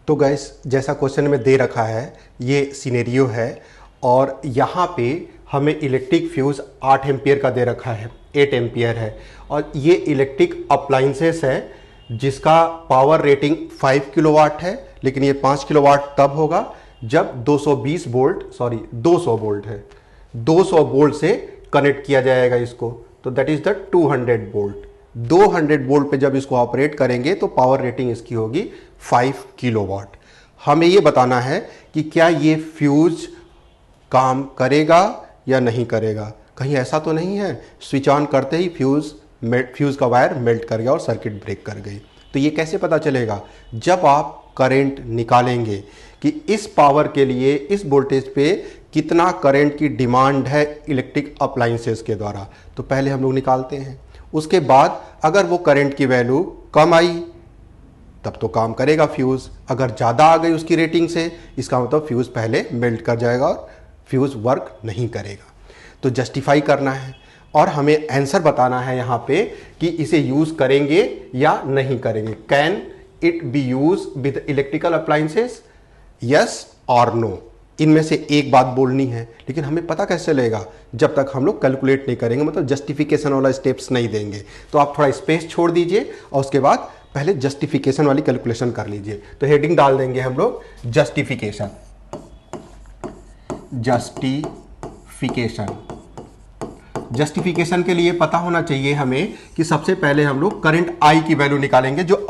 तो गैस जैसा क्वेश्चन में दे रखा है ये सिनेरियो है और यहाँ पे हमें इलेक्ट्रिक फ्यूज़ 8 एम्पियर का दे रखा है, 8 एम्पियर है और ये इलेक्ट्रिक अप्लाइंसेस है जिसका पावर रेटिंग 5 किलोवाट है, लेकिन ये 5 किलोवाट तब होगा जब 220 वोल्ट 200 वोल्ट है, 200 वोल्ट से कनेक्ट किया जाएगा इसको, तो that is the 200 volt. 200 volt पे जब इसको ऑपरेट करेंगे तो पावर रेटिंग इसकी होगी 5 किलोवाट। हमें ये बताना है कि क्या ये फ्यूज काम करेगा या नहीं करेगा। कहीं ऐसा तो नहीं है स्विच ऑन करते ही फ्यूज का वायर मेल्ट कर गया और सर्किट ब्रेक कर गई। तो ये कैसे पता चलेगा? जब आप करंट निकालेंगे कि इस पावर के लिए इस वोल्टेज पे कितना करंट की डिमांड है इलेक्ट्रिक अप्लायंसेस के द्वारा, तो पहले हम लोग निकालते हैं। उसके बाद अगर वो करंट की वैल्यू कम आई तब तो काम करेगा फ्यूज़, अगर ज़्यादा आ गई उसकी रेटिंग से इसका मतलब फ्यूज़ पहले मेल्ट कर जाएगा और फ्यूज़ वर्क नहीं करेगा। तो जस्टिफाई करना है और हमें आंसर बताना है यहाँ पे कि इसे यूज़ करेंगे या नहीं करेंगे। Can it be use with electrical appliances, yes और नो। इनमें से एक बात बोलनी है, लेकिन हमें पता कैसे चलेगा जब तक हम लोग कैलकुलेट नहीं करेंगे, मतलब जस्टिफिकेशन वाला स्टेप्स नहीं देंगे। तो आप थोड़ा स्पेस छोड़ दीजिए और उसके बाद पहले जस्टिफिकेशन वाली कैलकुलेशन कर लीजिए। तो हेडिंग डाल देंगे हम लोग जस्टिफिकेशन। जस्टिफिकेशन के लिए पता होना चाहिए हमें कि सबसे पहले हम लोग करंट आई की वैल्यू निकालेंगे जो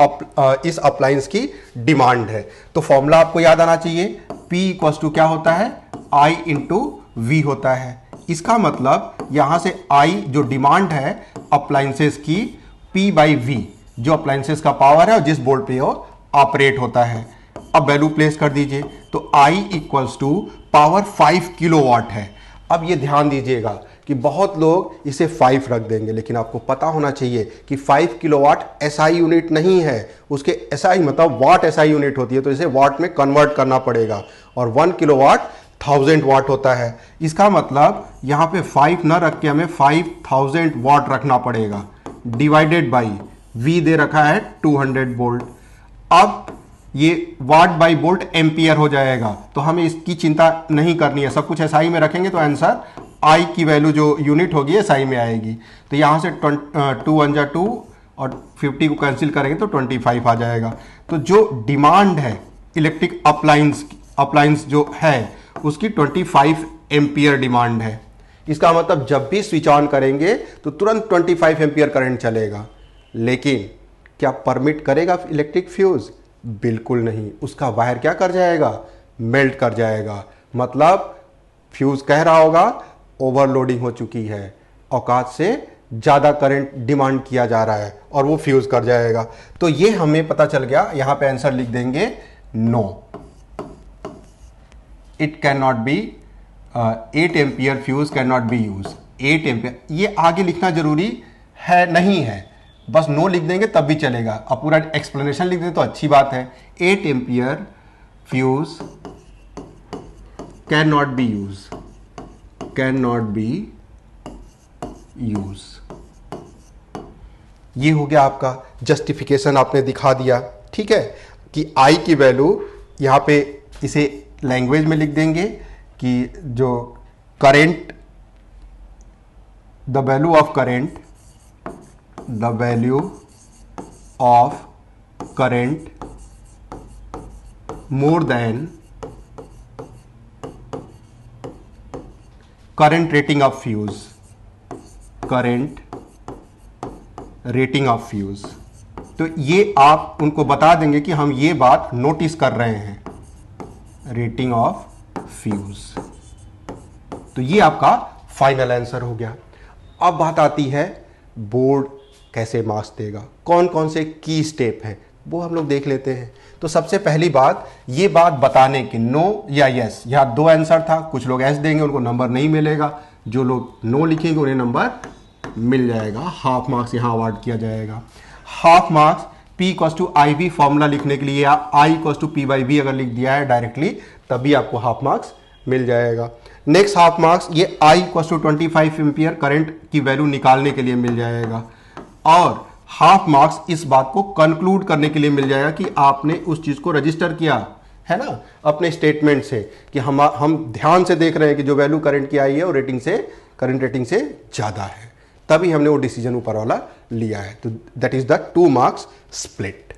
इस अप्लायंस की डिमांड है। तो फॉर्मूला आपको याद आना चाहिए, P इक्वल्स टू क्या होता है, I इंटू वी होता है। इसका मतलब यहां से I जो डिमांड है अप्लायंसेस की, P बाई वी जो अप्लायंसेस का पावर है और जिस वोल्ट पे वो ऑपरेट होता है। अब वैल्यू प्लेस कर दीजिए, तो I equals to power 5 kilowatt है। अब ये ध्यान दीजिएगा कि बहुत लोग इसे 5 रख देंगे, लेकिन आपको पता होना चाहिए कि 5 किलोवाट एसआई यूनिट नहीं है, उसके एसआई मतलब वाट एसआई यूनिट होती है, तो इसे वाट में कन्वर्ट करना पड़ेगा और 1 किलोवाट 1000 वाट होता है। इसका मतलब यहाँ पे 5 ना रख के हमें 5000 वाट रखना पड़ेगा, डिवाइडेड बाई वी दे रखा है 200 वोल्ट। अब ये वाट बाई वोल्ट एम्पियर हो जाएगा, तो हमें इसकी चिंता नहीं करनी है, सब कुछ एसआई में रखेंगे तो आंसर आई की वैल्यू जो यूनिट होगी एसआई में आएगी। तो यहां से 2 1 जा 2 और 50 को कैंसिल करेंगे तो 25 आ जाएगा। तो जो डिमांड है इलेक्ट्रिक अप्लायंस जो है उसकी 25 एम्पियर डिमांड है। इसका मतलब जब भी स्विच ऑन करेंगे तो तुरंत 25 एम्पियर करंट चलेगा। लेकिन क्या परमिट करेगा इलेक्ट्रिक फ्यूज? बिल्कुल नहीं। उसका वायर क्या कर जाएगा, मेल्ट कर जाएगा। मतलब फ्यूज कह रहा होगा ओवरलोडिंग हो चुकी है, औकात से ज़्यादा करंट डिमांड किया जा रहा है और वो फ्यूज कर जाएगा। तो ये हमें पता चल गया। यहां पे आंसर लिख देंगे no, it can not be 8 ampere fuse can not be use. 8 ampere ये आगे लिखना जरूरी है नहीं है, बस नो लिख देंगे तब भी चलेगा। अब पूरा एक्सप्लेनेशन लिख दें तो अच्छी बात है। 8 ampere fuse can not be use, can not be use. ये हो गया आपका जस्टिफिकेशन, आपने दिखा दिया। ठीक है कि आई की वैल्यू यहां पे इसे लैंग्वेज में लिख देंगे कि जो current, the value of current, the value of current more than current rating of fuse, current rating of fuse। तो ये आप उनको बता देंगे कि हम ये बात नोटिस कर रहे हैं, रेटिंग ऑफ फ्यूज। तो ये आपका फाइनल आंसर हो गया। अब बात आती है बोर्ड कैसे मार्क्स देगा, कौन कौन से की स्टेप हैं वो हम लोग देख लेते हैं। तो सबसे पहली बात ये बात बताने की नो या यस। यहाँ 2 आंसर था, कुछ लोग एस देंगे उनको नंबर नहीं मिलेगा, जो लोग नो लिखेंगे उन्हें नंबर मिल जाएगा, हाफ मार्क्स यहाँ अवार्ड किया जाएगा। Half marks P equals to I V formula लिखने के लिए या I equals to P by V अगर लिख दिया है डायरेक्टली तभी आपको हाफ मार्क्स मिल जाएगा। नेक्स्ट हाफ मार्क्स ये I equals to 25 ampere current की वैल्यू निकालने के लिए मिल जाएगा। और हाफ मार्क्स इस बात को कंक्लूड करने के लिए मिल जाएगा कि आपने उस चीज को रजिस्टर किया है ना अपने स्टेटमेंट से, कि हम ध्यान से देख रहे हैं कि जो वैल्यू करंट की आई है वो करंट रेटिंग से ज्यादा है, तभी हमने वो डिसीजन ऊपर वाला लिया है। तो that is the 2 marks split.